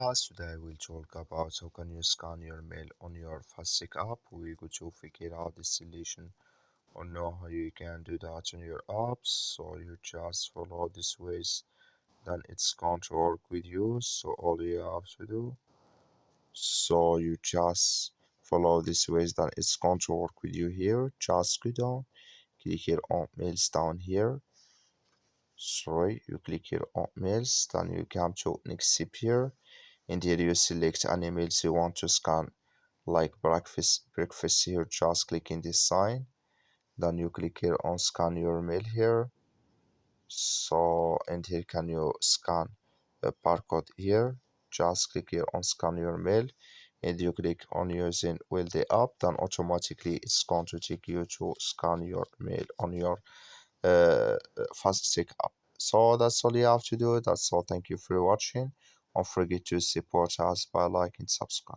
Today we'll talk about how can you scan your mail on your Fastic app. We go to figure out the solution or know how you can do that on your apps. So you just follow these ways, then it's going to work with you. So all you have to do, so you just follow these ways, then it's going to work with you here. Just go down, click here on mails down here. Sorry, you click here on mails, then you come to next step here. And here you select any emails you want to scan, like breakfast here. Just click in this sign, then you click here on scan your mail here. So and here can you scan a barcode here. Just click here on scan your mail, and you click on using will the app, then automatically it's going to take you to scan your mail on your Faststick app. So that's all you have to do. That's all. Thank you for watching. Don't forget to support us by liking, subscribe.